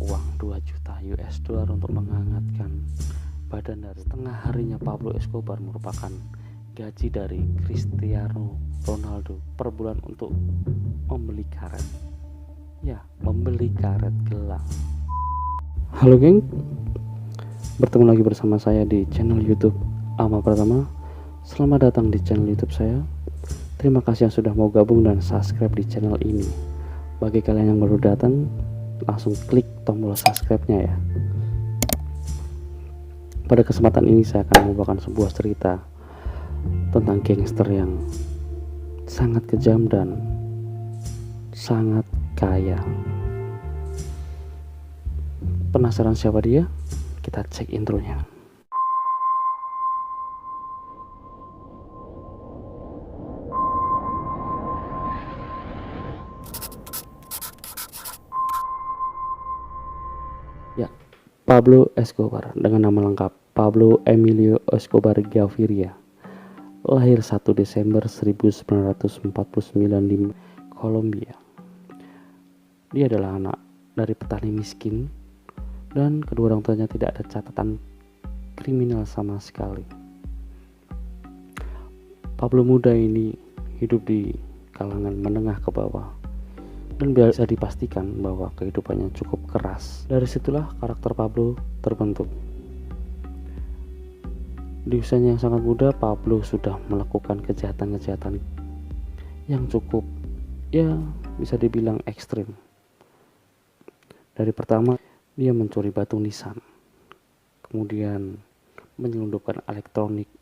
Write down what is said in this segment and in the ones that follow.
uang 2 juta US dollar untuk menghangatkan badan dari setengah harinya Pablo Escobar merupakan gaji dari Cristiano Ronaldo per bulan untuk membeli karet. Ya, membeli karet gelang. Halo geng, bertemu lagi bersama saya di channel YouTube Ama Pratama. Selamat datang di channel YouTube saya. Terima kasih yang sudah mau gabung dan subscribe di channel ini. Bagi kalian yang baru datang, langsung klik tombol subscribe-nya ya. Pada kesempatan ini saya akan membawakan sebuah cerita tentang gangster yang sangat kejam dan sangat kaya. Penasaran siapa dia? Kita cek intronya. Ya, Pablo Escobar dengan nama lengkap Pablo Emilio Escobar Gaviria. Lahir 1 Desember 1949 di Kolombia. Dia adalah anak dari petani miskin dan kedua orang tuanya tidak ada catatan kriminal sama sekali. Pablo muda ini hidup di kalangan menengah ke bawah dan bisa dipastikan bahwa kehidupannya cukup keras. Dari situlah karakter Pablo terbentuk. Di usianya yang sangat muda, Pablo sudah melakukan kejahatan-kejahatan yang cukup, ya bisa dibilang ekstrim. Dari pertama, dia mencuri batu nisan, kemudian menyelundupkan elektronik,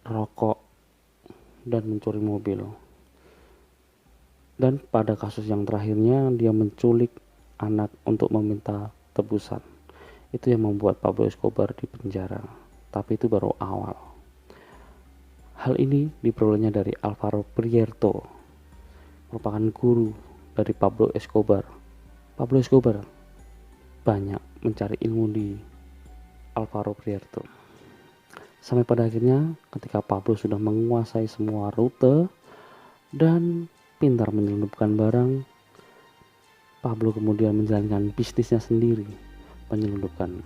rokok, dan mencuri mobil. Dan pada kasus yang terakhirnya, dia menculik anak untuk meminta tebusan. Itu yang membuat Pablo Escobar dipenjara. Tapi itu baru awal. Hal ini diperolehnya dari Alvaro Prieto, merupakan guru dari Pablo Escobar. Pablo Escobar banyak mencari ilmu di Alvaro Prieto. Sampai pada akhirnya ketika Pablo sudah menguasai semua rute dan pintar menyelundupkan barang, Pablo kemudian menjalankan bisnisnya sendiri, menyelundupkan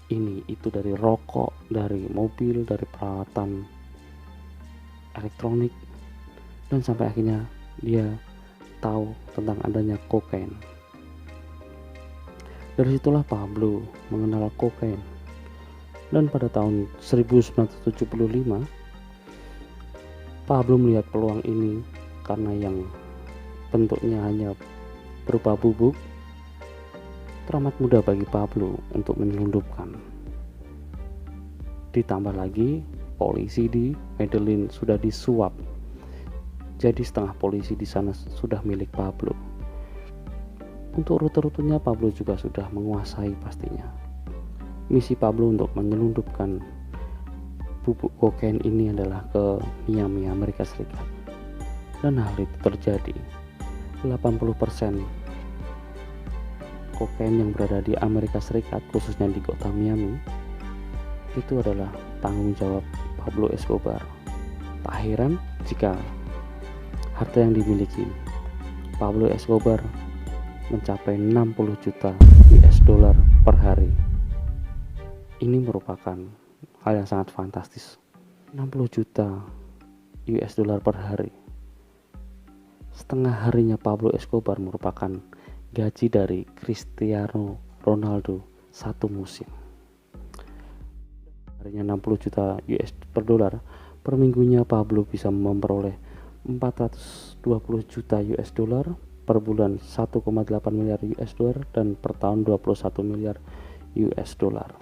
ini itu dari rokok, dari mobil, dari peralatan elektronik, dan sampai akhirnya dia tahu tentang adanya kokain. Dari situlah Pablo mengenal kokain, dan pada tahun 1975 Pablo melihat peluang ini karena yang bentuknya hanya berupa bubuk, teramat mudah bagi Pablo untuk menyelundupkan. Ditambah lagi polisi di Medellin sudah disuap, jadi setengah polisi di sana sudah milik Pablo. Untuk rute-rutenya Pablo juga sudah menguasai pastinya. Misi Pablo untuk menyelundupkan bubuk kokain ini adalah ke Miami, Amerika Serikat. Dan hal itu terjadi. 80% kokain yang berada di Amerika Serikat, khususnya di kota Miami, itu adalah tanggung jawab Pablo Escobar. Tak heran jika harta yang dimiliki Pablo Escobar mencapai 60 juta US dollar per hari. Ini merupakan hal yang sangat fantastis. 60 juta US dollar per hari. Setengah harinya Pablo Escobar merupakan gaji dari Cristiano Ronaldo satu musim. Harinya 60 juta US per dolar, per minggunya Pablo bisa memperoleh 420 juta US dollar, per bulan 1,8 miliar US dollar, dan per tahun 21 miliar US dollar.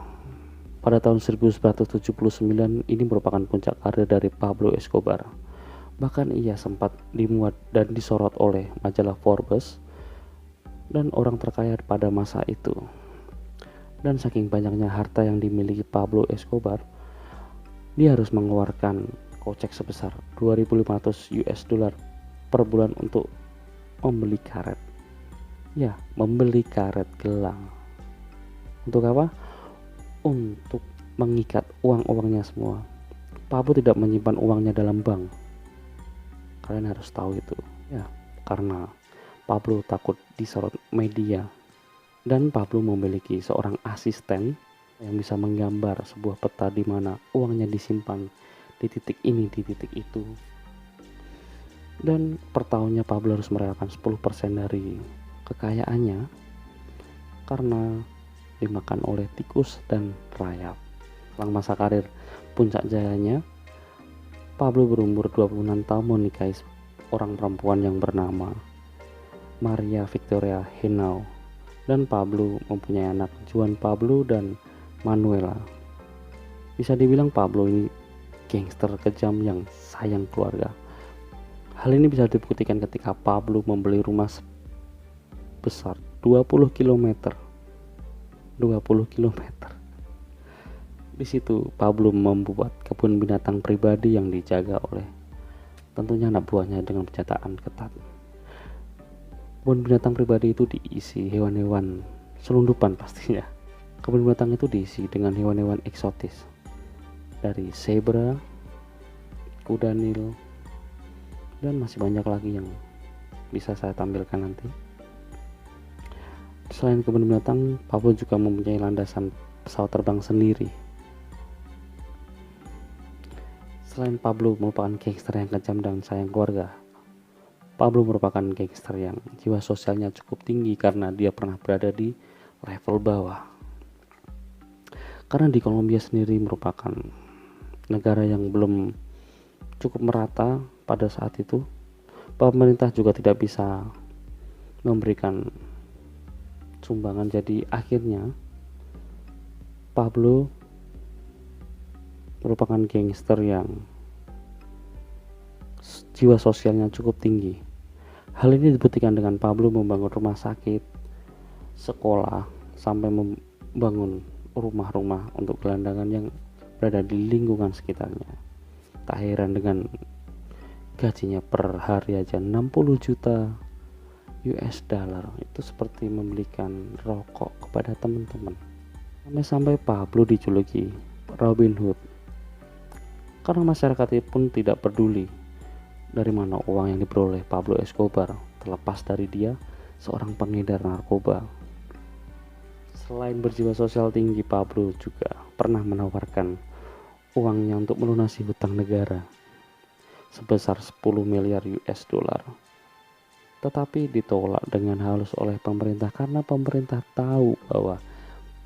Pada tahun 1979 ini merupakan puncak karir dari Pablo Escobar. Bahkan ia sempat dimuat dan disorot oleh majalah Forbes dan orang terkaya pada masa itu. Dan saking banyaknya harta yang dimiliki Pablo Escobar, dia harus mengeluarkan kocek sebesar 2.500 US dollar per bulan untuk membeli karet. Ya, membeli karet gelang. Untuk apa? Untuk mengikat uang-uangnya semua. Pablo tidak menyimpan uangnya dalam bank. Kalian harus tahu itu ya, karena Pablo takut disorot media Dan Pablo memiliki seorang asisten yang bisa menggambar sebuah peta di mana uangnya disimpan di titik ini, di titik itu. Dan per tahunnya Pablo harus merelakan 10% dari kekayaannya karena dimakan oleh tikus dan rayap. Setelah masa karir puncak jayanya, Pablo berumur 26 tahun menikahi orang perempuan yang bernama Maria Victoria Henao, dan Pablo mempunyai anak Juan Pablo dan Manuela. Bisa dibilang Pablo ini gangster kejam yang sayang keluarga. Hal ini bisa dibuktikan ketika Pablo membeli rumah besar 20 km. 20 km. Di situ Pablo membuat kebun binatang pribadi yang dijaga oleh tentunya anak buahnya dengan penjagaan ketat. Kebun binatang pribadi itu diisi hewan-hewan selundupan pastinya. Kebun binatang itu diisi dengan hewan-hewan eksotis, dari zebra, kuda Nil, dan masih banyak lagi yang bisa saya tampilkan nanti. Selain kebun binatang, Pablo juga mempunyai landasan pesawat terbang sendiri. Selain Pablo merupakan gangster yang kejam dan sayang keluarga, Pablo merupakan gangster yang jiwa sosialnya cukup tinggi karena dia pernah berada di level bawah. Karena di Kolombia sendiri merupakan negara yang belum cukup merata pada saat itu, pemerintah juga tidak bisa memberikan sumbangan. Jadi akhirnya Pablo merupakan gangster yang jiwa sosialnya cukup tinggi. Hal ini dibuktikan dengan Pablo membangun rumah sakit, sekolah, sampai membangun rumah-rumah untuk gelandangan yang berada di lingkungan sekitarnya. Tak heran dengan gajinya per hari aja 60 juta US dollar, itu seperti membelikan rokok kepada teman-teman. Sampai Pablo dijuluki Robin Hood karena masyarakat pun tidak peduli dari mana uang yang diperoleh Pablo Escobar, terlepas dari dia seorang pengedar narkoba. Selain berjiwa sosial tinggi, Pablo juga pernah menawarkan uangnya untuk melunasi hutang negara sebesar 10 miliar US dollar. Tetapi ditolak dengan halus oleh pemerintah karena pemerintah tahu bahwa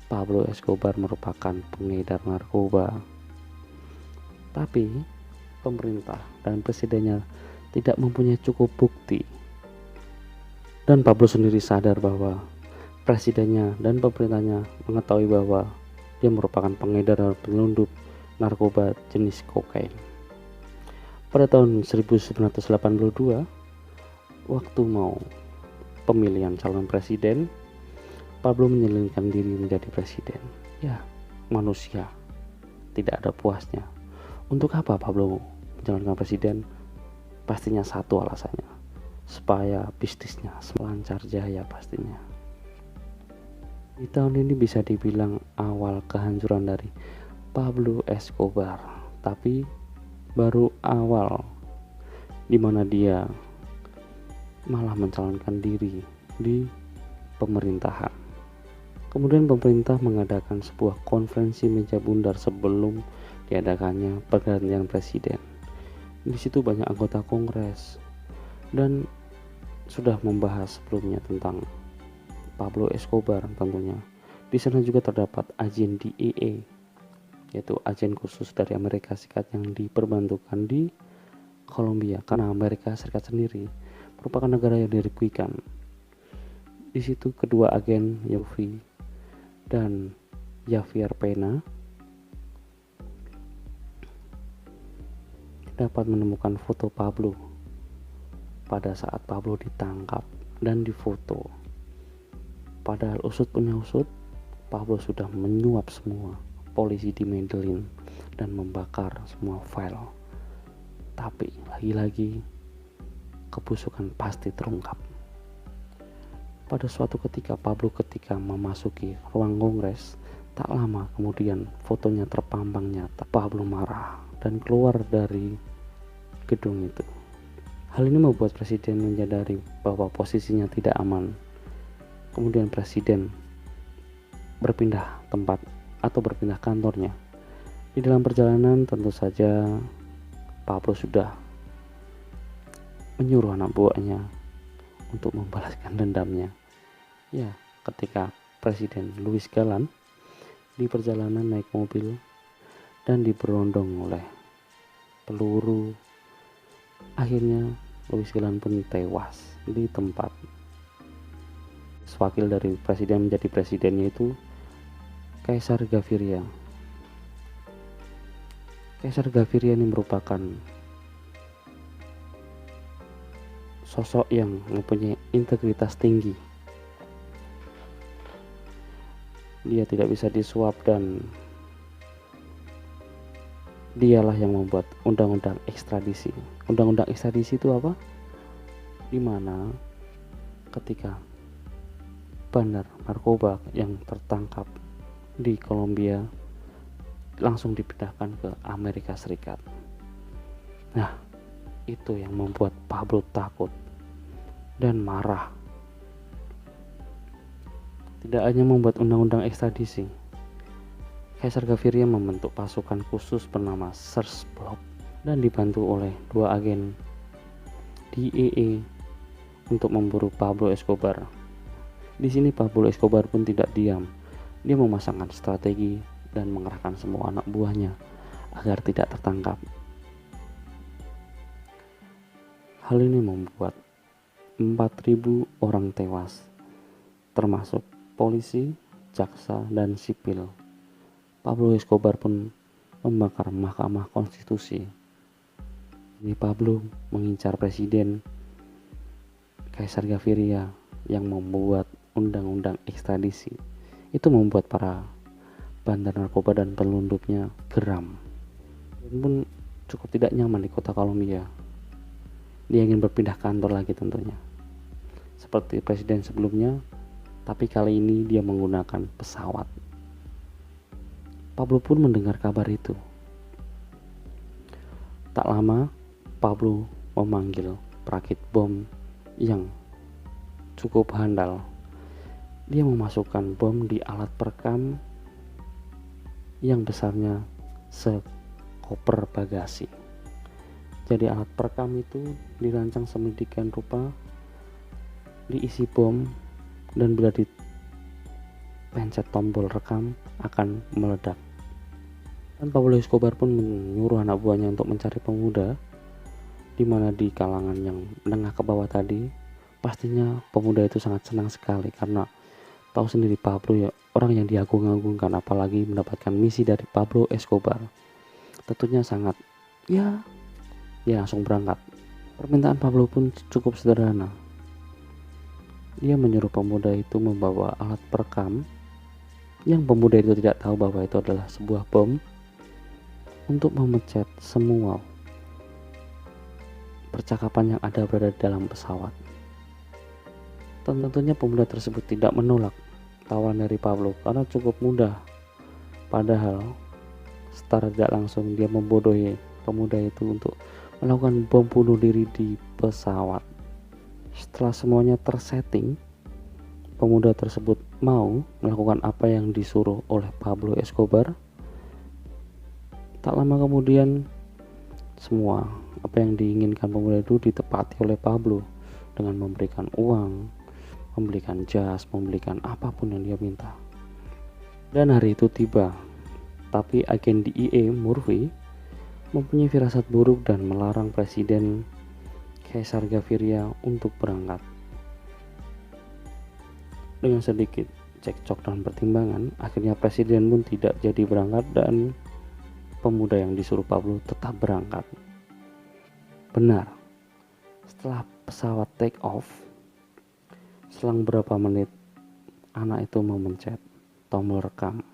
Pablo Escobar merupakan pengedar narkoba. Tapi pemerintah dan presidennya tidak mempunyai cukup bukti, dan Pablo sendiri sadar bahwa presidennya dan pemerintahnya mengetahui bahwa dia merupakan pengedar dan penyelundup narkoba jenis kokain. Pada tahun 1982, waktu mau pemilihan calon presiden, Pablo menyalurkan diri menjadi presiden. Ya, manusia tidak ada puasnya. Untuk apa Pablo menjalankan presiden? Pastinya satu alasannya, supaya bisnisnya melancar jaya pastinya. Di tahun ini bisa dibilang awal kehancuran dari Pablo Escobar, tapi baru awal dimana dia malah mencalonkan diri di pemerintahan. Kemudian pemerintah mengadakan sebuah konferensi meja bundar sebelum diadakannya pergantian presiden. Di situ banyak anggota kongres dan sudah membahas sebelumnya tentang Pablo Escobar tentunya. Di sana juga terdapat agen DEA, yaitu agen khusus dari Amerika Serikat yang diperbantukan di Kolombia karena Amerika Serikat sendiri merupakan negara yang dirugikan. Di situ kedua agen Yofi dan Javier Pena dapat menemukan foto Pablo pada saat Pablo ditangkap dan difoto. Padahal usut punya usut, Pablo sudah menyuap semua polisi di Medellin dan membakar semua file. Tapi lagi-lagi kebusukan pasti terungkap. Pada suatu ketika Pablo memasuki ruang kongres, tak lama kemudian fotonya terpampang nyata. Pablo marah dan keluar dari gedung itu. Hal ini membuat presiden menyadari bahwa posisinya tidak aman. Kemudian presiden berpindah tempat atau berpindah kantornya. Di dalam perjalanan tentu saja Pablo sudah menyuruh anak buahnya untuk membalaskan dendamnya. Ya, ketika Presiden Luis Galan di perjalanan naik mobil dan diberondong oleh peluru, akhirnya Luis Galan pun tewas di tempat. Wakil dari presiden menjadi presidennya itu Kaisar Gaviria. Kaisar Gaviria ini merupakan sosok yang mempunyai integritas tinggi. Dia tidak bisa disuap dan dialah yang membuat undang-undang ekstradisi. Undang-undang ekstradisi itu apa? Dimana ketika bandar narkoba yang tertangkap di Kolombia langsung dipindahkan ke Amerika Serikat. Nah, itu yang membuat Pablo takut dan marah. Tidak hanya membuat undang-undang ekstradisi, Kaisar Gaviria membentuk pasukan khusus bernama Search Block dan dibantu oleh 2 agen DEA untuk memburu Pablo Escobar. Di sini Pablo Escobar pun tidak diam. Dia memasangkan strategi dan mengerahkan semua anak buahnya agar tidak tertangkap. Hal ini membuat 4.000 orang tewas, termasuk polisi, jaksa, dan sipil. Pablo Escobar pun membakar Mahkamah Konstitusi. Ini Pablo mengincar Presiden Kaisar Gaviria yang membuat undang-undang ekstradisi. Itu membuat para bandar narkoba dan pelundupnya geram. Dan pun cukup tidak nyaman di kota Kolombia. Dia ingin berpindah kantor lagi tentunya, seperti presiden sebelumnya, tapi kali ini dia menggunakan pesawat. Pablo pun mendengar kabar itu. Tak lama, Pablo memanggil perakit bom yang cukup handal. Dia memasukkan bom di alat perekam yang besarnya sekoper bagasi. Jadi alat perekam itu dirancang sedemikian rupa, diisi bom, dan bila dipencet tombol rekam akan meledak. Dan Pablo Escobar pun menyuruh anak buahnya untuk mencari pemuda, di mana di kalangan yang menengah ke bawah tadi, pastinya pemuda itu sangat senang sekali karena tahu sendiri Pablo ya orang yang diagung-agungkan, apalagi mendapatkan misi dari Pablo Escobar. Tentunya sangat ya langsung berangkat. Permintaan Pablo pun cukup sederhana. Dia menyuruh pemuda itu membawa alat perekam yang pemuda itu tidak tahu bahwa itu adalah sebuah bom untuk memencet semua percakapan yang ada berada dalam pesawat. Tentunya pemuda tersebut tidak menolak tawaran dari Pablo karena cukup mudah. Padahal secara tidak langsung dia membodohi pemuda itu untuk melakukan bom bunuh diri di pesawat. Setelah semuanya tersetting, pemuda tersebut mau melakukan apa yang disuruh oleh Pablo Escobar. Tak lama kemudian, semua apa yang diinginkan pemuda itu ditepati oleh Pablo dengan memberikan uang, membelikan jas, membelikan apapun yang dia minta. Dan hari itu tiba, tapi agen DEA Murphy mempunyai firasat buruk dan melarang Presiden Kaisar Gaviria untuk berangkat. Dengan sedikit cekcok dan pertimbangan, akhirnya Presiden pun tidak jadi berangkat dan pemuda yang disuruh Pablo tetap berangkat. Benar, setelah pesawat take off, selang berapa menit anak itu memencet tombol rekam.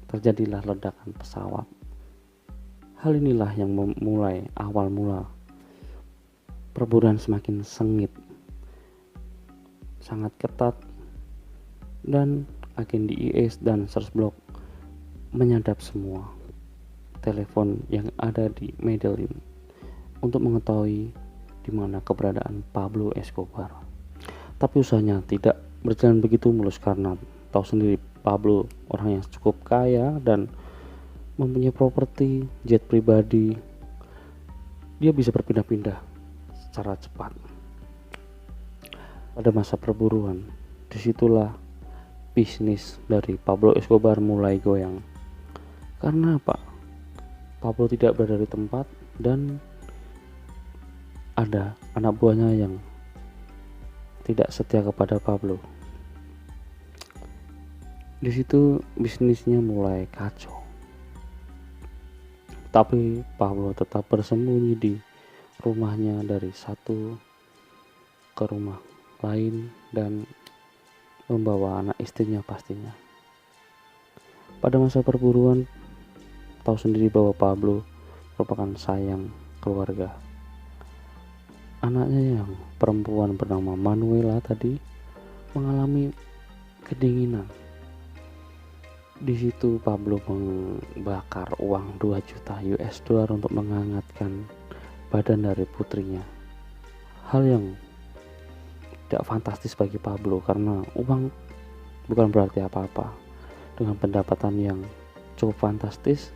Terjadilah ledakan pesawat. Hal inilah yang memulai awal mula perburuan semakin sengit, sangat ketat, dan agen DEA dan Search Block menyadap semua telepon yang ada di Medellin untuk mengetahui di mana keberadaan Pablo Escobar. Tapi usahanya tidak berjalan begitu mulus karena tahu sendiri Pablo orang yang cukup kaya dan mempunyai properti, jet pribadi. Dia bisa berpindah-pindah secara cepat. Pada masa perburuan, disitulah bisnis dari Pablo Escobar mulai goyang. Karena apa? Pablo tidak berada di tempat dan ada anak buahnya yang tidak setia kepada Pablo. Di situ bisnisnya mulai kacau. Tapi Pablo tetap bersembunyi di rumahnya dari satu ke rumah lain dan membawa anak istrinya pastinya. Pada masa perburuan, tahu sendiri bahwa Pablo merupakan sayang keluarga. Anaknya yang perempuan bernama Manuela tadi mengalami kedinginan. Di situ Pablo membakar uang 2 juta US dollar untuk menghangatkan badan dari putrinya. Hal yang tidak fantastis bagi Pablo karena uang bukan berarti apa-apa. Dengan pendapatan yang cukup fantastis,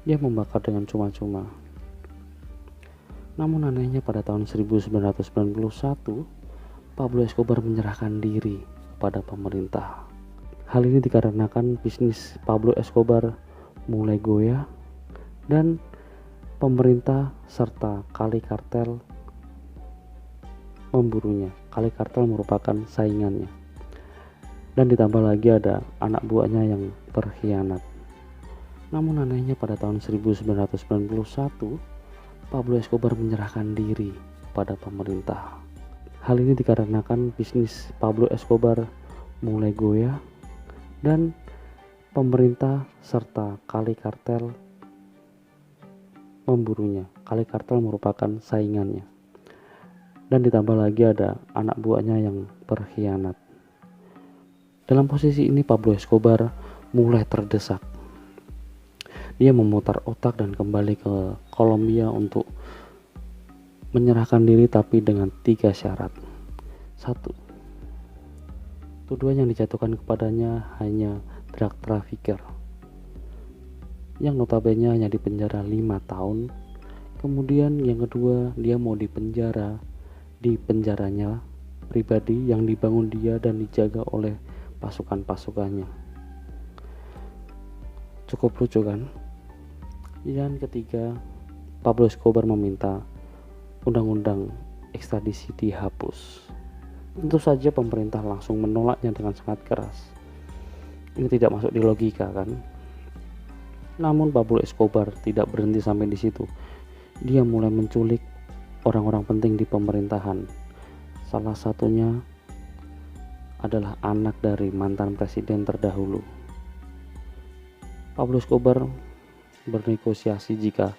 dia membakar dengan cuma-cuma. Namun anehnya pada tahun 1991, Pablo Escobar menyerahkan diri kepada pemerintah. Hal ini dikarenakan bisnis Pablo Escobar mulai goyah dan pemerintah serta Cali Kartel memburunya. Cali Kartel merupakan saingannya. Dan ditambah lagi ada anak buahnya yang berkhianat. Namun anehnya pada tahun 1991, Pablo Escobar menyerahkan diri kepada pemerintah. Hal ini dikarenakan bisnis Pablo Escobar mulai goyah dan pemerintah serta Cali Kartel memburunya. Cali Kartel merupakan saingannya. Dan ditambah lagi ada anak buahnya yang berkhianat. Dalam posisi ini Pablo Escobar mulai terdesak. Dia memutar otak dan kembali ke Kolombia untuk menyerahkan diri, tapi dengan 3 syarat. 1. Tuduhan yang dijatuhkan kepadanya hanya drug trafficker, yang notabene hanya dipenjara 5 tahun. Kemudian yang kedua, dia mau dipenjara di penjaranya pribadi yang dibangun dia dan dijaga oleh pasukan-pasukannya. Cukup lucu kan? Dan ketiga, Pablo Escobar meminta undang-undang ekstradisi dihapus. Tentu saja pemerintah langsung menolaknya dengan sangat keras. Ini tidak masuk di logika kan? Namun Pablo Escobar tidak berhenti sampai di situ. Dia mulai menculik orang-orang penting di pemerintahan. Salah satunya adalah anak dari mantan presiden terdahulu. Pablo Escobar bernegosiasi jika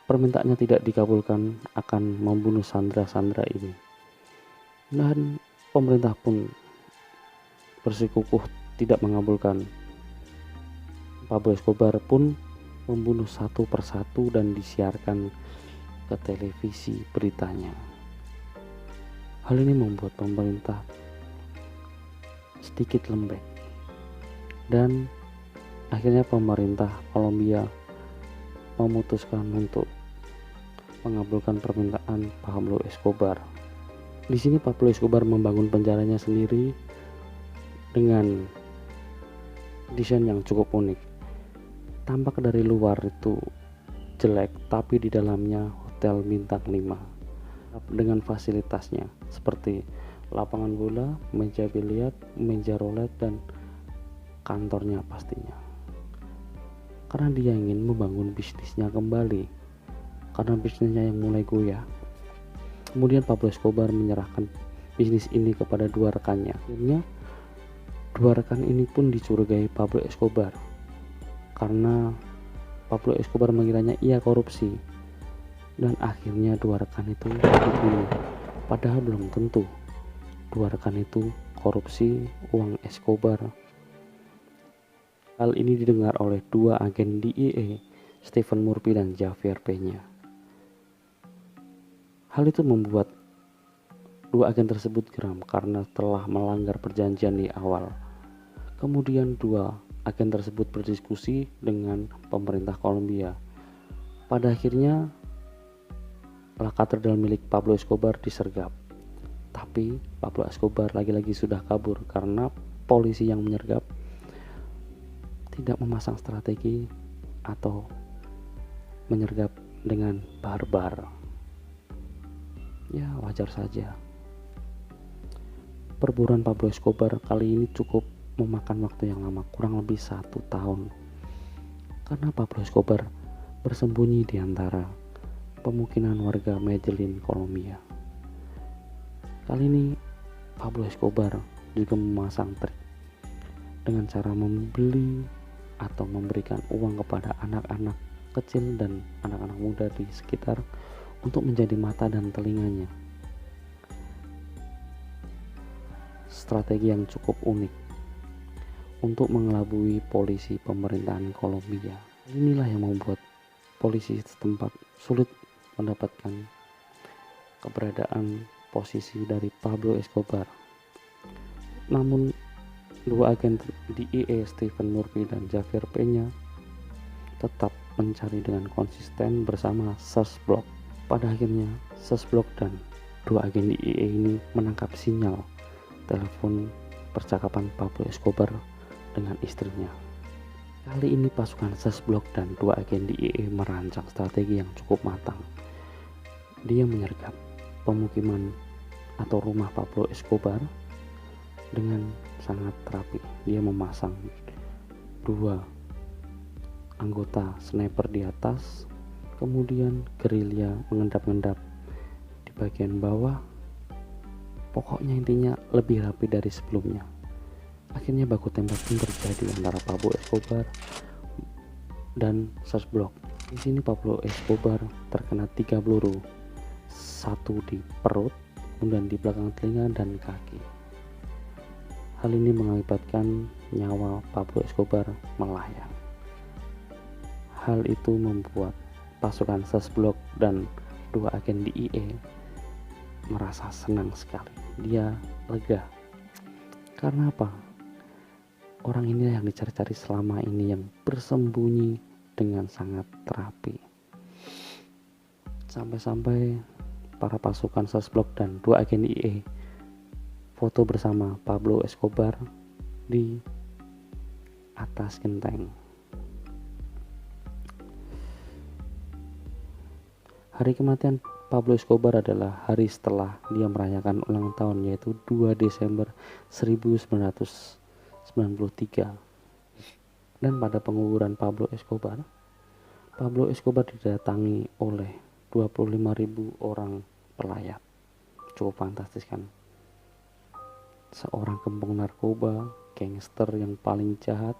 permintaannya tidak dikabulkan akan membunuh sandera-sandera ini. Dan pemerintah pun bersikukuh tidak mengabulkan. Pablo Escobar pun membunuh satu persatu dan disiarkan ke televisi beritanya. Hal ini membuat pemerintah sedikit lembek dan akhirnya pemerintah Kolombia memutuskan untuk mengabulkan permintaan Pablo Escobar. Di sini Pablo Escobar membangun penjaranya sendiri dengan desain yang cukup unik. Tampak dari luar itu jelek, tapi di dalamnya hotel bintang 5 dengan fasilitasnya seperti lapangan bola, meja biliar, meja roulette, dan kantornya pastinya. Karena dia ingin membangun bisnisnya kembali, karena bisnisnya yang mulai goyah. Kemudian Pablo Escobar menyerahkan bisnis ini kepada 2 rekannya. Akhirnya 2 rekan ini pun dicurigai Pablo Escobar karena Pablo Escobar mengiranya ia korupsi, dan akhirnya 2 rekan itu dibunuh. Padahal belum tentu 2 rekan itu korupsi uang Escobar. Hal ini didengar oleh 2 agen DEA, Stephen Murphy dan Javier Peña. Hal itu membuat 2 agen tersebut geram karena telah melanggar perjanjian di awal. Kemudian dua agen tersebut berdiskusi dengan pemerintah Kolombia. Pada akhirnya La Katedral milik Pablo Escobar disergap. Tapi Pablo Escobar lagi-lagi sudah kabur karena polisi yang menyergap tidak memasang strategi atau menyergap dengan barbar. Ya, wajar saja. Perburuan Pablo Escobar kali ini cukup memakan waktu yang lama, kurang lebih 1 tahun. Karena Pablo Escobar bersembunyi di antara pemukiman warga Medellin, Kolombia. Kali ini Pablo Escobar juga memasang trik dengan cara membeli atau memberikan uang kepada anak-anak kecil dan anak-anak muda di sekitar untuk menjadi mata dan telinganya. Strategi yang cukup unik untuk mengelabui polisi pemerintahan Kolombia. Inilah yang membuat polisi setempat sulit mendapatkan keberadaan posisi dari Pablo Escobar. Namun dua agen DEA, Stephen Murphy dan Javier Peña, tetap mencari dengan konsisten bersama Search Block. Pada akhirnya Search Block dan dua agen DEA ini menangkap sinyal telepon percakapan Pablo Escobar dengan istrinya. Kali ini pasukan Search Block dan dua agen DEA merancang strategi yang cukup matang. Dia menyergap pemukiman atau rumah Pablo Escobar dengan sangat rapi. Dia memasang dua anggota sniper di atas, kemudian gerilya mengendap-endap di bagian bawah. Pokoknya intinya lebih rapi dari sebelumnya. Akhirnya baku tembak pun terjadi antara Pablo Escobar dan Search Block. Di sini Pablo Escobar terkena 3 peluru, satu di perut, kemudian di belakang telinga dan kaki. Hal ini mengakibatkan nyawa Pablo Escobar melayang. Hal itu membuat pasukan Search Block dan dua agen DEA merasa senang sekali. Dia lega. Karena apa? Orang ini yang dicari-cari selama ini, yang bersembunyi dengan sangat rapi. Sampai-sampai para pasukan Search Block dan dua agen DEA foto bersama Pablo Escobar di atas genteng. Hari kematian Pablo Escobar adalah hari setelah dia merayakan ulang tahun, yaitu 2 Desember 1993. Dan pada penguburan Pablo Escobar didatangi oleh 25.000 orang pelayat. Cukup fantastis kan? Seorang gembong narkoba, gangster yang paling jahat,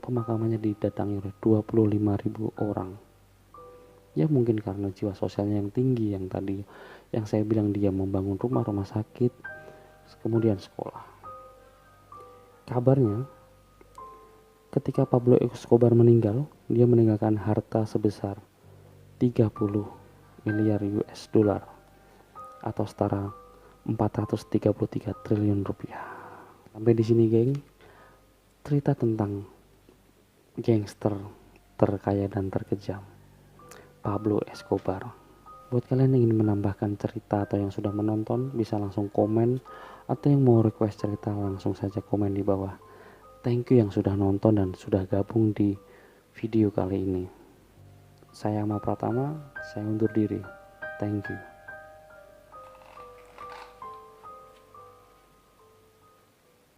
pemakamannya didatangi oleh 25.000 orang. Ya mungkin karena jiwa sosialnya yang tinggi, yang tadi yang saya bilang, dia membangun rumah sakit, kemudian sekolah. Kabarnya ketika Pablo Escobar meninggal, dia meninggalkan harta sebesar 30 miliar US dollar atau setara 433 triliun rupiah. Sampai di sini geng, cerita tentang gangster terkaya dan terkejam Pablo Escobar. Buat kalian yang ingin menambahkan cerita atau yang sudah menonton, bisa langsung komen, atau yang mau request cerita langsung saja komen di bawah. Thank you yang sudah nonton dan sudah gabung di video kali ini. Saya Ahmad Pratama, saya undur diri. Thank you.